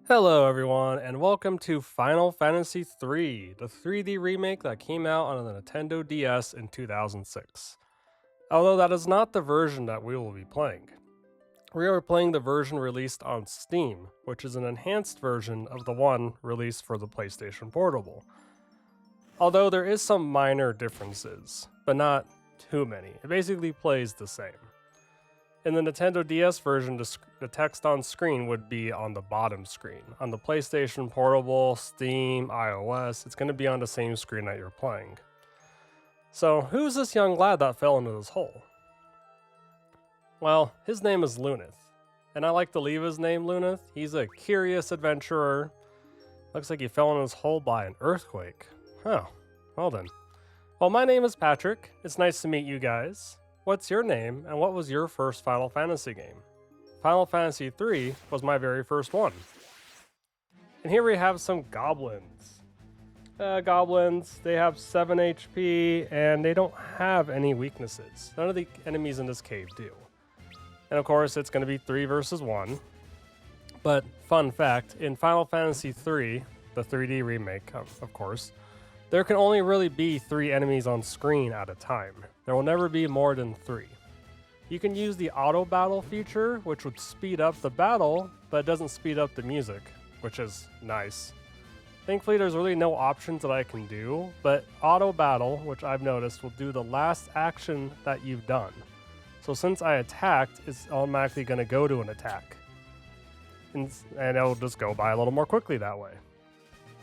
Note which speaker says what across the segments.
Speaker 1: Hello everyone, and welcome to Final Fantasy III, the 3D remake that came out on the Nintendo DS in 2006. Although that is not the version that we will be playing. We are playing the version released on Steam, which is an enhanced version of the one released for the PlayStation Portable. Although there is some minor differences, but not too many. It basically plays the same. In the Nintendo DS version, the text on screen would be on the bottom screen. On the PlayStation Portable, Steam, iOS, it's going to be on the same screen that you're playing. So, who's this young lad that fell into this hole? Well, his name is Luneth, and I like to leave his name Luneth. He's a curious adventurer. Looks like he fell in his hole by an earthquake. Huh, well then. Well, my name is Patrick. It's nice to meet you guys. What's your name, and what was your first Final Fantasy game? Final Fantasy III was my very first one. And here we have some goblins. Goblins, they have 7 HP, and they don't have any weaknesses. None of the enemies in this cave do. And of course, it's going to be 3 versus 1. But, fun fact, in Final Fantasy III, the 3D remake, of course, there can only really be 3 enemies on screen at a time. There will never be more than 3. You can use the auto battle feature, which would speed up the battle, but it doesn't speed up the music, which is nice. Thankfully, there's really no options that I can do, but auto battle, which I've noticed, will do the last action that you've done. So since I attacked, it's automatically going to go to an attack. And it'll just go by a little more quickly that way.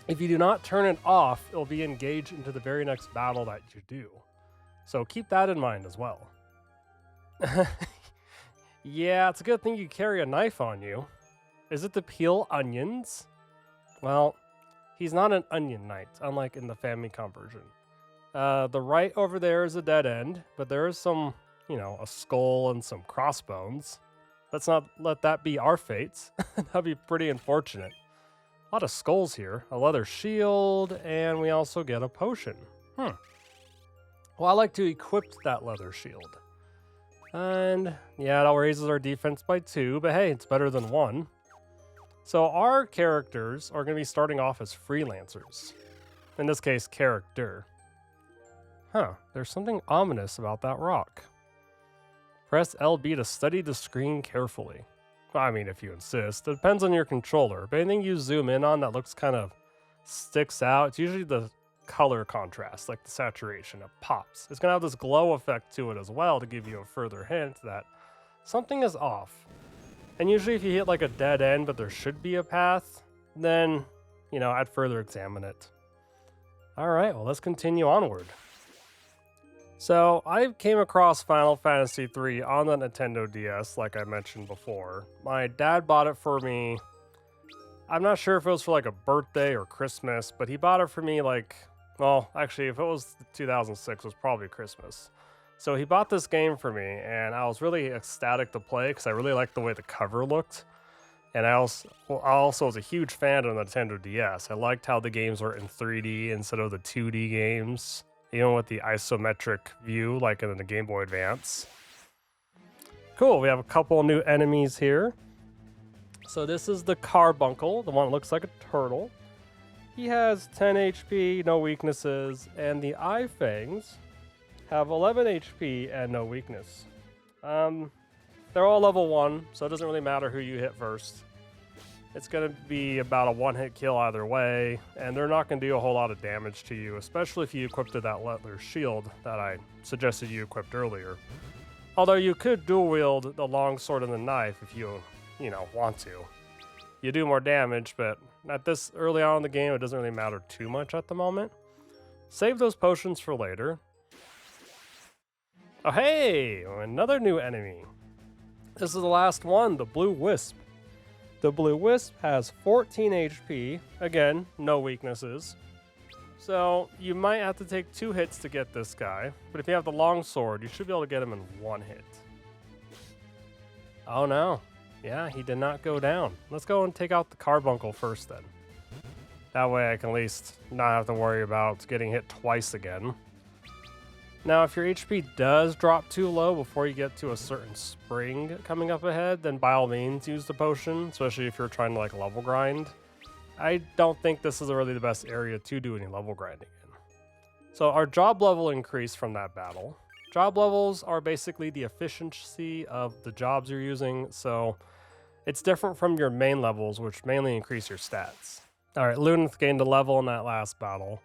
Speaker 1: If you do not turn it off, it'll be engaged into the very next battle that you do. So keep that in mind as well. Yeah, it's a good thing you carry a knife on you. Is it to peel onions? Well, he's not an onion knight, unlike in the Famicom version. The right over there is a dead end, but there is some, a skull and some crossbones. Let's not let that be our fates. That'd be pretty unfortunate. A lot of skulls here, a leather shield, and we also get a potion. Well, I like to equip that leather shield. And yeah, that raises our defense by 2, but hey, it's better than 1. So our characters are going to be starting off as freelancers. In this case, character. There's something ominous about that rock. Press LB to study the screen carefully. I mean, if you insist. It depends on your controller, but anything you zoom in on that looks kind of sticks out, it's usually the color contrast, like the saturation. It pops. It's going to have this glow effect to it as well to give you a further hint that something is off. And usually if you hit like a dead end, but there should be a path, then, I'd further examine it. All right, well, let's continue onward. So, I came across Final Fantasy III on the Nintendo DS, like I mentioned before. My dad bought it for me. I'm not sure if it was for like a birthday or Christmas, but he bought it for me actually, if it was 2006, it was probably Christmas. So he bought this game for me, and I was really ecstatic to play because I really liked the way the cover looked. And I also was a huge fan of the Nintendo DS. I liked how the games were in 3D instead of the 2D games, even with the isometric view like in the Game Boy Advance. Cool, we have a couple new enemies here. So this is the Carbuncle, the one that looks like a turtle. He has 10 HP, no weaknesses, and the Eye Fangs have 11 HP and no weakness. They're all level 1, so it doesn't really matter who you hit first. It's going to be about a one-hit kill either way, and they're not going to do a whole lot of damage to you, especially if you equipped that leather shield that I suggested you equipped earlier. Although you could dual-wield the longsword and the knife if you want to. You do more damage, but at this early on in the game, it doesn't really matter too much at the moment. Save those potions for later. Oh, hey! Another new enemy. This is the last one, the Blue Wisp. The Blue Wisp has 14 HP. Again, no weaknesses. So, you might have to take 2 hits to get this guy, but if you have the longsword, you should be able to get him in 1 hit. Oh no. Yeah, he did not go down. Let's go and take out the Carbuncle first then. That way I can at least not have to worry about getting hit twice again. Now, if your HP does drop too low before you get to a certain spring coming up ahead, then by all means use the potion, especially if you're trying to like level grind. I don't think this is really the best area to do any level grinding in. So our job level increased from that battle. Job levels are basically the efficiency of the jobs you're using, so it's different from your main levels, which mainly increase your stats. Alright, Luneth gained a level in that last battle.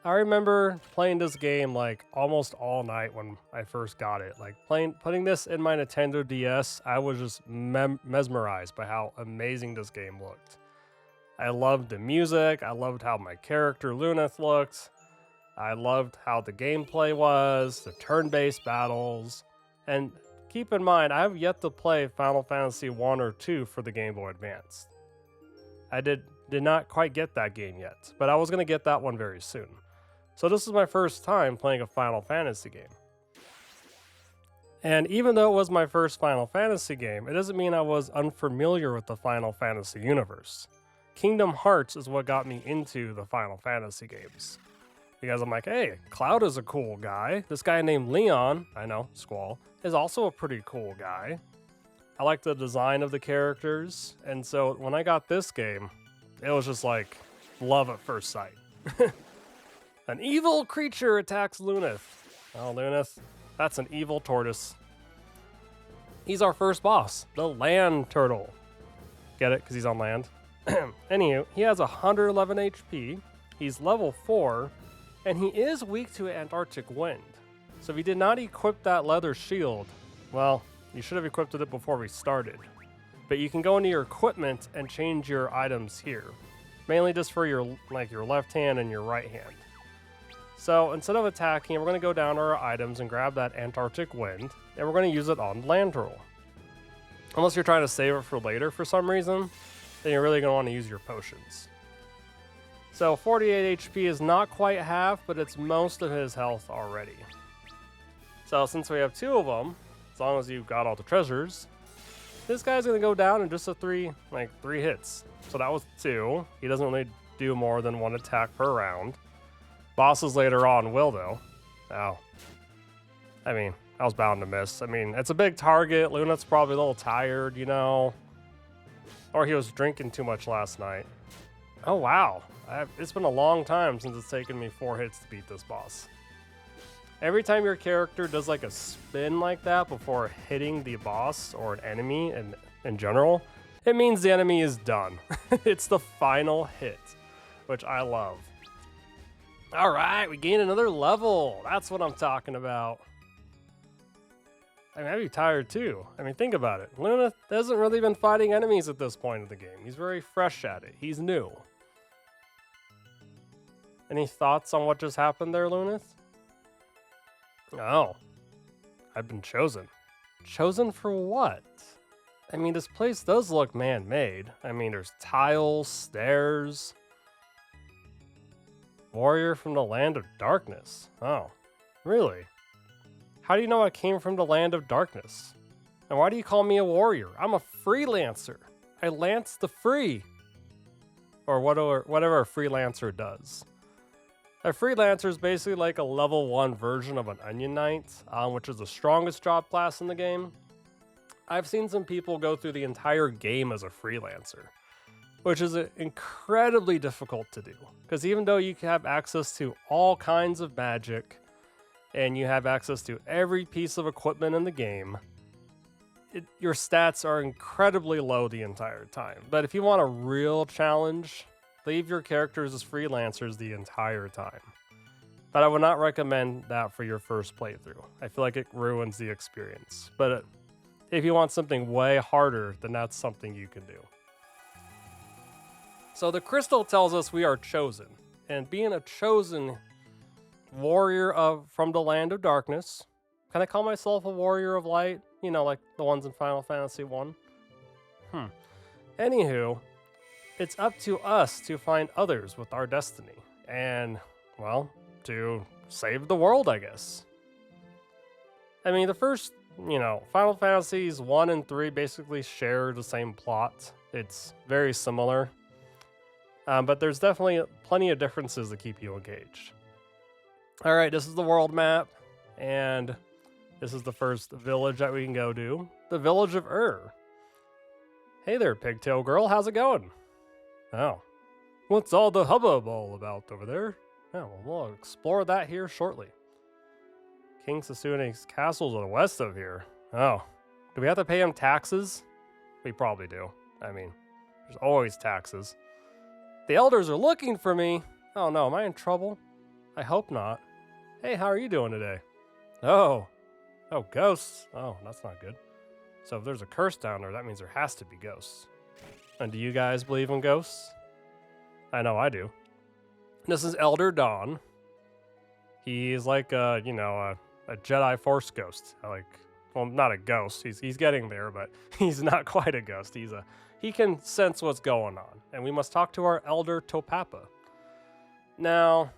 Speaker 1: I remember playing this game like almost all night when I first got it. Like putting this in my Nintendo DS, I was just mesmerized by how amazing this game looked. I loved the music, I loved how my character Luneth looked, I loved how the gameplay was, the turn-based battles, and keep in mind, I have yet to play Final Fantasy 1 or 2 for the Game Boy Advance. I did not quite get that game yet, but I was going to get that one very soon. So this is my first time playing a Final Fantasy game. And even though it was my first Final Fantasy game, it doesn't mean I was unfamiliar with the Final Fantasy universe. Kingdom Hearts is what got me into the Final Fantasy games. Because I'm like, hey, Cloud is a cool guy. This guy named Leon, I know, Squall, is also a pretty cool guy. I like the design of the characters. And so when I got this game, it was just like love at first sight. An evil creature attacks Luneth. Oh, Luneth, that's an evil tortoise. He's our first boss, the land turtle. Get it? Because he's on land. Anywho, he has 111 HP. He's level 4, and he is weak to Antarctic wind. So if you did not equip that leather shield, well, you should have equipped it before we started. But you can go into your equipment and change your items here. Mainly just for your left hand and your right hand. So instead of attacking, we're going to go down to our items and grab that Antarctic wind, and we're going to use it on land turtle. Unless you're trying to save it for later for some reason, then you're really going to want to use your potions. So 48 HP is not quite half, but it's most of his health already. So since we have 2 of them, as long as you've got all the treasures, this guy's going to go down in just three hits. So that was 2. He doesn't really do more than 1 attack per round. Bosses later on will, though. Oh. I mean, I was bound to miss. I mean, it's a big target. Luneth's probably a little tired, you know. Or he was drinking too much last night. Oh, wow. It's been a long time since it's taken me 4 hits to beat this boss. Every time your character does like a spin like that before hitting the boss or an enemy in general, it means the enemy is done. It's the final hit, which I love. All right, we gained another level. That's what I'm talking about. I mean, I'd be tired too. I mean, think about it. Luneth hasn't really been fighting enemies at this point of the game. He's very fresh at it. He's new. Any thoughts on what just happened there, Luneth? Oh, I've been chosen. Chosen for what? I mean, this place does look man-made. I mean, there's tiles, stairs. Warrior from the Land of Darkness. Oh, really? How do you know I came from the Land of Darkness? And why do you call me a warrior? I'm a freelancer. I lance the free. Or whatever a freelancer does. A freelancer is basically like a level 1 version of an Onion Knight, which is the strongest job class in the game. I've seen some people go through the entire game as a freelancer, which is incredibly difficult to do. Because even though you can have access to all kinds of magic, and you have access to every piece of equipment in the game, your stats are incredibly low the entire time. But if you want a real challenge, leave your characters as freelancers the entire time. But I would not recommend that for your first playthrough. I feel like it ruins the experience. But if you want something way harder, then that's something you can do. So the crystal tells us we are chosen. And being a chosen warrior from the Land of Darkness, can I call myself a warrior of light? You know, like the ones in Final Fantasy 1? Anywho, it's up to us to find others with our destiny. And, well, to save the world, I guess. I mean, the first, Final Fantasies 1 and 3 basically share the same plot. It's very similar. But there's definitely plenty of differences to keep you engaged. All right, this is the world map. And this is the first village that we can go to. The village of Hey there, pigtail girl. How's it going? Oh. What's all the hubbub all about over there? Oh, well, we'll explore that here shortly. King Sasune's castle to the west of here. Oh. Do we have to pay him taxes? We probably do. I mean, there's always taxes. The elders are looking for me. Oh no, am I in trouble? I hope not. Hey, how are you doing today? Oh, ghosts. Oh, that's not good. So if there's a curse down there, that means there has to be ghosts. And do you guys believe in ghosts? I know I do. This is Elder Dawn. He's like a Jedi Force ghost. Well, not a ghost. He's getting there, but he's not quite a ghost. He can sense what's going on, and we must talk to our Elder Topapa. Now,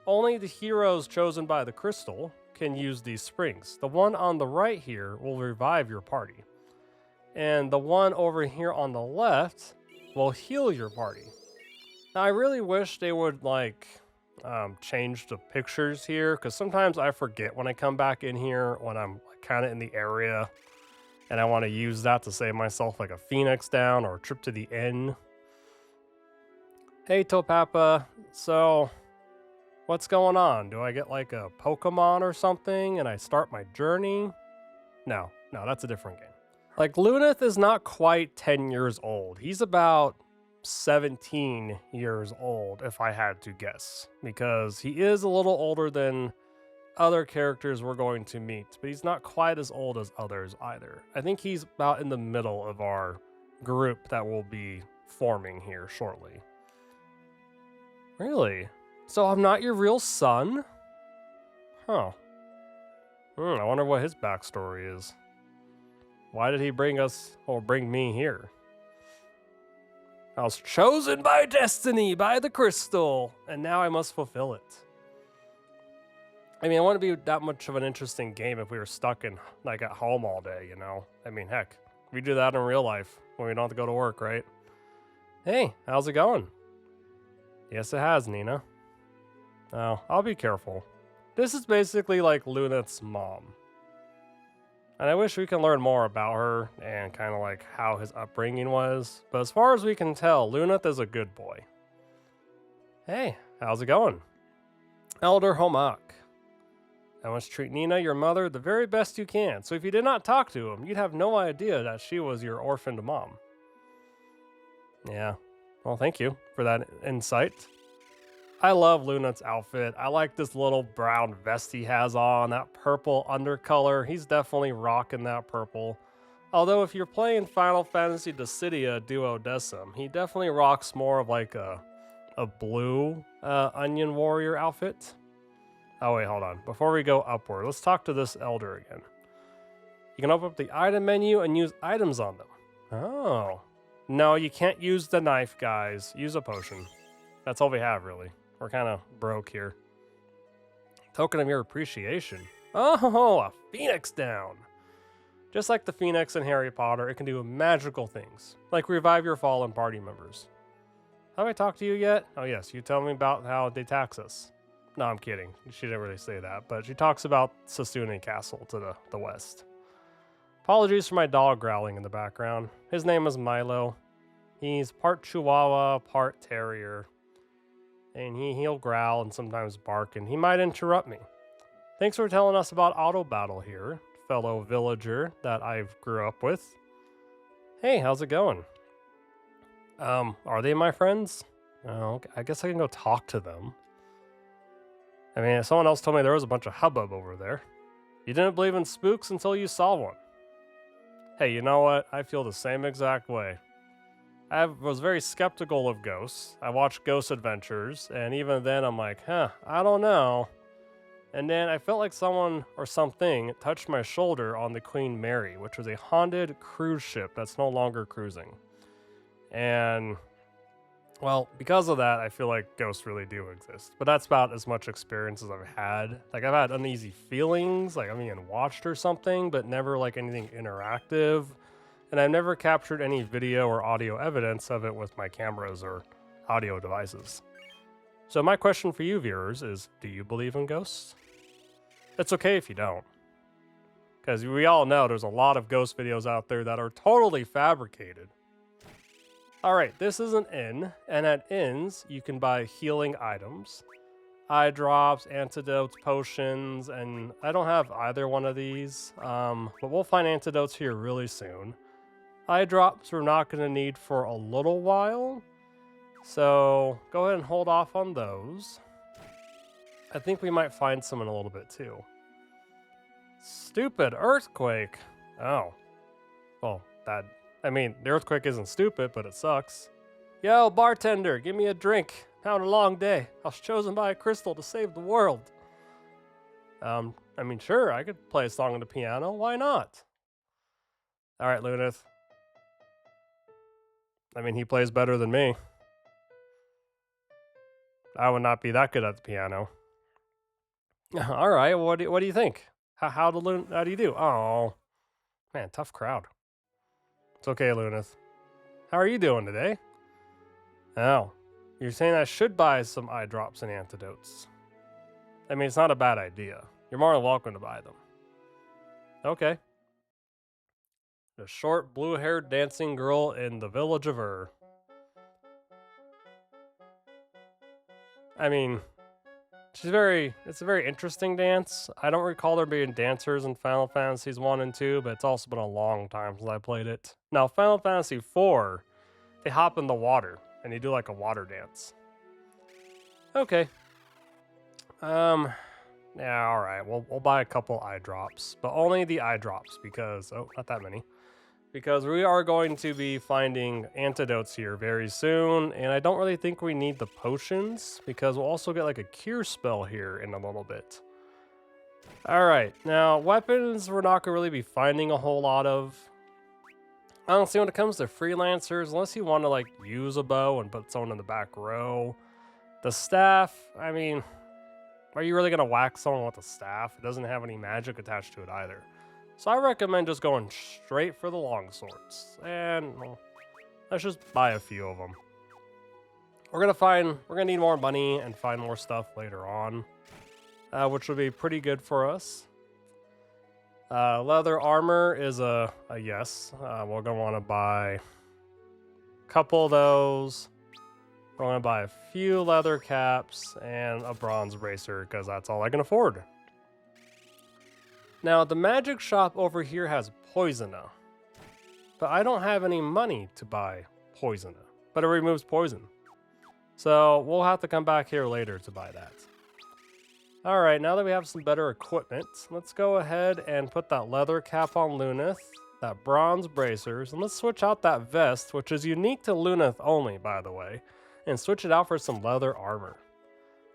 Speaker 1: only the heroes chosen by the crystal can use these springs. The one on the right here will revive your party, and the one over here on the left will heal your party. Now, I really wish they would change the pictures here, because sometimes I forget when I come back in here when I'm kind of in the area, and I want to use that to save myself like a Phoenix down or a trip to the inn. Hey, Topapa. So, what's going on? Do I get like a Pokemon or something and I start my journey? No, that's a different game. Like, Luneth is not quite 10 years old. He's about 17 years old, if I had to guess, because he is a little older than other characters we're going to meet, but he's not quite as old as others either. I think he's about in the middle of our group that will be forming here shortly. Really? So I'm not your real son? Huh. I wonder what his backstory is. Why did he bring me here? I was chosen by destiny, by the crystal, and now I must fulfill it. I mean, it wouldn't be that much of an interesting game if we were stuck in, at home all day, you know? I mean, heck, we do that in real life when we don't have to go to work, right? Hey, how's it going? Yes, it has, Nina. Oh, I'll be careful. This is basically like Luneth's mom. And I wish we could learn more about her and kind of like how his upbringing was. But as far as we can tell, Luneth is a good boy. Hey, how's it going? Elder Homak. I must treat Nina, your mother, the very best you can. So if you did not talk to him, you'd have no idea that she was your orphaned mom. Yeah, well, thank you for that insight. I love Luneth's outfit. I like this little brown vest he has on, that purple undercolor. He's definitely rocking that purple. Although if you're playing Final Fantasy Dissidia Duodecim, he definitely rocks more of like a blue onion warrior outfit. Oh wait, hold on. Before we go upward, let's talk to this elder again. You can open up the item menu and use items on them. Oh. No, you can't use the knife, guys. Use a potion. That's all we have, really. We're kind of broke here. Token of your appreciation. Oh, a phoenix down. Just like the phoenix in Harry Potter, it can do magical things, like revive your fallen party members. Have I talked to you yet? Oh yes, you tell me about how they tax us. No, I'm kidding. She didn't really say that, but she talks about Sasune Castle to the west. Apologies for my dog growling in the background. His name is Milo. He's part Chihuahua, part Terrier. And he'll growl and sometimes bark, and he might interrupt me. Thanks for telling us about Auto Battle here, fellow villager that I've grew up with. Hey, how's it going? Are they my friends? Oh, I guess I can go talk to them. I mean, someone else told me there was a bunch of hubbub over there. You didn't believe in spooks until you saw one. Hey, you know what? I feel the same exact way. I was very skeptical of ghosts. I watched Ghost Adventures, and even then I'm like, I don't know. And then I felt like someone or something touched my shoulder on the Queen Mary, which was a haunted cruise ship that's no longer cruising. And, well, because of that, I feel like ghosts really do exist. But that's about as much experience as I've had. Like, I've had uneasy feelings, like I'm being watched or something, but never like anything interactive. And I've never captured any video or audio evidence of it with my cameras or audio devices. So my question for you viewers is, do you believe in ghosts? It's okay if you don't. Because we all know there's a lot of ghost videos out there that are totally fabricated. Alright, this is an inn, and at inns, you can buy healing items. Eye drops, antidotes, potions, and I don't have either one of these, but we'll find antidotes here really soon. Eye drops we're not going to need for a little while, so go ahead and hold off on those. I think we might find some in a little bit too. Stupid earthquake. Oh. Well, the earthquake isn't stupid, but it sucks. Yo, bartender, give me a drink. Had a long day. I was chosen by a crystal to save the world. Sure, I could play a song on the piano. Why not? All right, Lunith. He plays better than me. I would not be that good at the piano. All right, what do you think? How do you do? Oh, man, tough crowd. It's okay, Lunith. How are you doing today? Oh, you're saying I should buy some eye drops and antidotes. It's not a bad idea. You're more than welcome to buy them. Okay. The short, blue-haired dancing girl in the village of Ur. It's a very interesting dance. I don't recall there being dancers in Final Fantasies 1 and 2, but it's also been a long time since I played it. Now, Final Fantasy 4, they hop in the water, and you do like a water dance. Okay. Yeah, alright, we'll buy a couple eye drops, but only the eye drops because, oh, not that many. Because we are going to be finding antidotes here very soon, and I don't really think we need the potions, because we'll also get like a cure spell here in a little bit. Alright, now weapons we're not going to really be finding a whole lot of. Honestly, when it comes to freelancers, unless you want to like use a bow and put someone in the back row. The staff, are you really going to whack someone with a staff? It doesn't have any magic attached to it either. So I recommend just going straight for the long swords. And, well, let's just buy a few of them. We're going to need more money and find more stuff later on. Which would be pretty good for us. Leather armor is a yes. We're going to want to buy a couple of those. We're going to buy a few leather caps and a bronze bracer because that's all I can afford. Now, the magic shop over here has Poisona, but I don't have any money to buy Poisona, but it removes poison. So we'll have to come back here later to buy that. All right, now that we have some better equipment, let's go ahead and put that leather cap on Lunith, that bronze bracers, and let's switch out that vest, which is unique to Lunith only, by the way, and switch it out for some leather armor.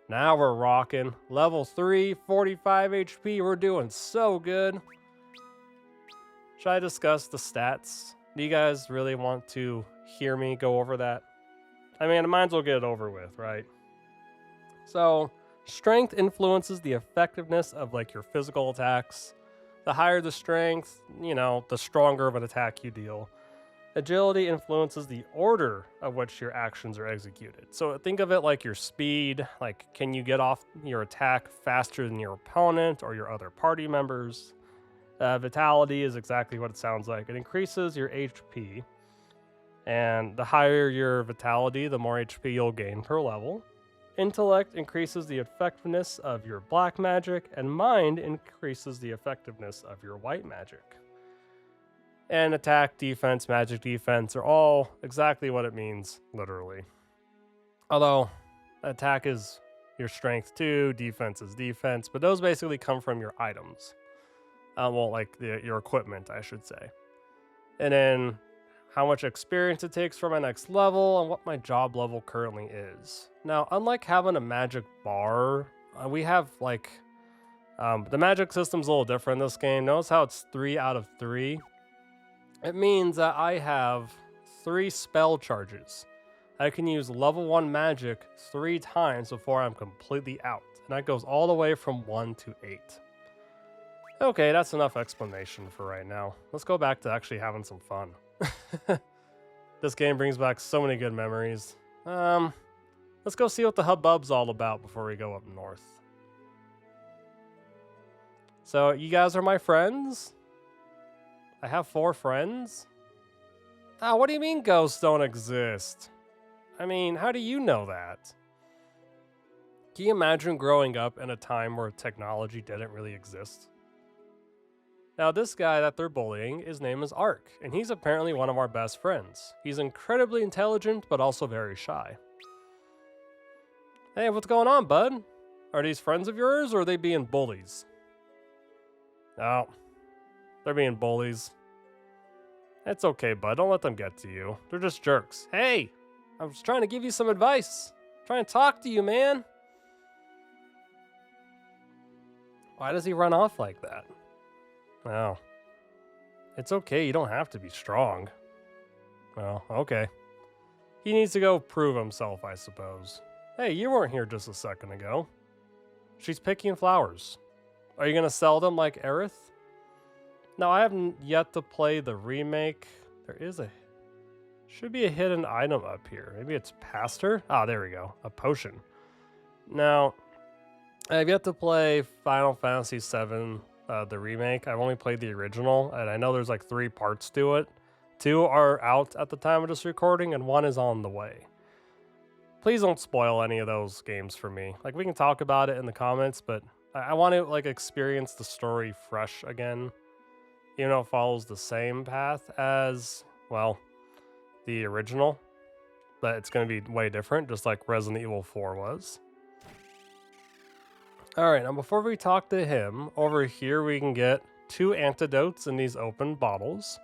Speaker 1: Now we're rocking. Level 3, 45 HP. We're doing so good. Should I discuss the stats? Do you guys really want to hear me go over that? I might as well get it over with, right? So, strength influences the effectiveness of like your physical attacks. The higher the strength, the stronger of an attack you deal. Agility influences the order of which your actions are executed. So think of it like your speed, like can you get off your attack faster than your opponent or your other party members? Vitality is exactly what it sounds like. It increases your HP, and the higher your vitality, the more HP you'll gain per level. Intellect increases the effectiveness of your black magic, and mind increases the effectiveness of your white magic. And attack, defense, magic defense are all exactly what it means, literally. Although, attack is your strength too, defense is defense, but those basically come from your items. Your equipment, I should say. And then, how much experience it takes for my next level, and what my job level currently is. Now, unlike having a magic bar, we have, the magic system's a little different in this game. Notice how it's 3 out of 3. It means that I have 3 spell charges. I can use level 1 magic 3 times before I'm completely out. And that goes all the way from 1 to 8. Okay, that's enough explanation for right now. Let's go back to actually having some fun. This game brings back so many good memories. Let's go see what the hubbub's all about before we go up north. So you guys are my friends? I have 4 friends? Ah, what do you mean ghosts don't exist? I mean, how do you know that? Can you imagine growing up in a time where technology didn't really exist? Now, this guy that they're bullying, his name is Ark, and he's apparently one of our best friends. He's incredibly intelligent, but also very shy. Hey, what's going on, bud? Are these friends of yours, or are they being bullies? No, they're being bullies. It's okay, bud. Don't let them get to you. They're just jerks. Hey, I was trying to give you some advice. Trying to talk to you, man. Why does he run off like that? Oh. It's okay. You don't have to be strong. Well, okay. He needs to go prove himself, I suppose. Hey, you weren't here just a second ago. She's picking flowers. Are you going to sell them like Aerith? No, I haven't yet to play the remake. Should be a hidden item up here. Maybe it's past her? Ah, there we go. A potion. Now, I have yet to play Final Fantasy VII, the remake. I've only played the original, and I know there's like 3 parts to it. 2 are out at the time of this recording, and 1 is on the way. Please don't spoil any of those games for me. Like, we can talk about it in the comments, but I want to like experience the story fresh again. Even though it follows the same path as, well, the original. But it's going to be way different, just like Resident Evil 4 was. Alright, now before we talk to him, over here we can get 2 antidotes in these open bottles.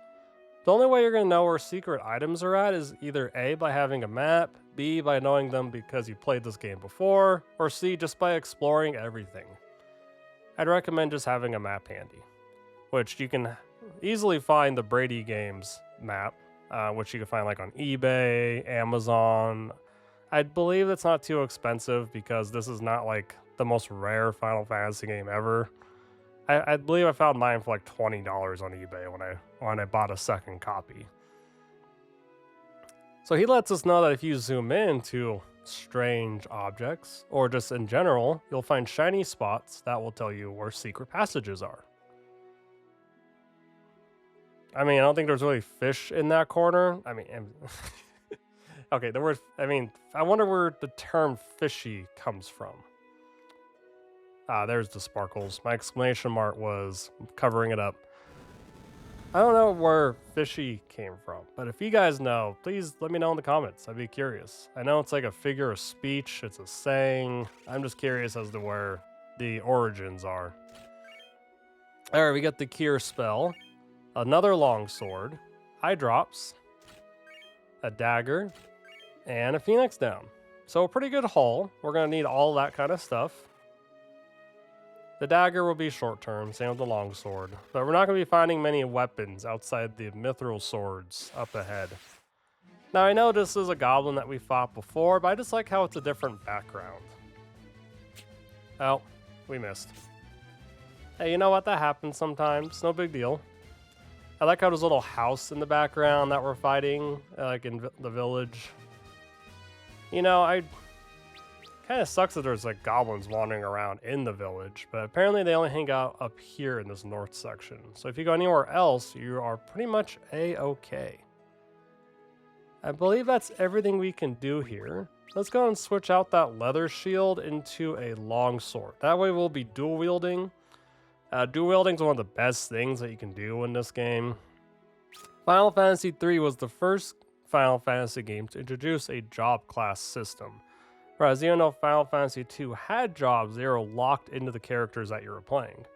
Speaker 1: The only way you're going to know where secret items are at is either A, by having a map, B, by knowing them because you played this game before, or C, just by exploring everything. I'd recommend just having a map handy, which you can easily find the Brady Games map, which you can find like on eBay, Amazon. I believe it's not too expensive because this is not like the most rare Final Fantasy game ever. I believe I found mine for like $20 on eBay when I bought a second copy. So he lets us know that if you zoom in to strange objects, or just in general, you'll find shiny spots that will tell you where secret passages are. I mean, I don't think there's really fish in that corner. I mean, okay, the word, I wonder where the term fishy comes from. Ah, there's the sparkles. My exclamation mark was covering it up. I don't know where fishy came from, but if you guys know, please let me know in the comments. I'd be curious. I know it's like a figure of speech, it's a saying. I'm just curious as to where the origins are. Alright, we got the cure spell, another longsword, eye drops, a dagger, and a phoenix down. So a pretty good haul. We're going to need all that kind of stuff. The dagger will be short term, same with the longsword. But we're not going to be finding many weapons outside the mithril swords up ahead. Now I know this is a goblin that we fought before, but I just like how it's a different background. Oh, we missed. Hey, you know what? That happens sometimes. No big deal. I like how there's a little house in the background that we're fighting, like in the village. You know, kind of sucks that there's like goblins wandering around in the village, but apparently they only hang out up here in this north section. So if you go anywhere else, you are pretty much a-okay. I believe that's everything we can do here. Let's go and switch out that leather shield into a longsword. That way we'll be dual wielding. Dual wielding is one of the best things that you can do in this game. Final Fantasy III was the first Final Fantasy game to introduce a job class system. Whereas even though Final Fantasy II had jobs, they were locked into the characters that you were playing.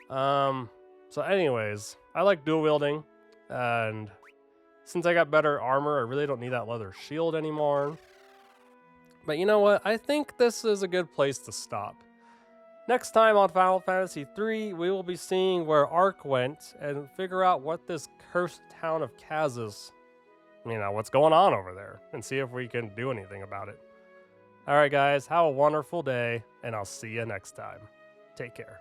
Speaker 1: So anyways, I like dual wielding, and since I got better armor, I really don't need that leather shield anymore. But you know what? I think this is a good place to stop. Next time on Final Fantasy III, we will be seeing where Ark went and figure out what this cursed town of Kaz is. You know, what's going on over there, and see if we can do anything about it. All right, guys, have a wonderful day, and I'll see you next time. Take care.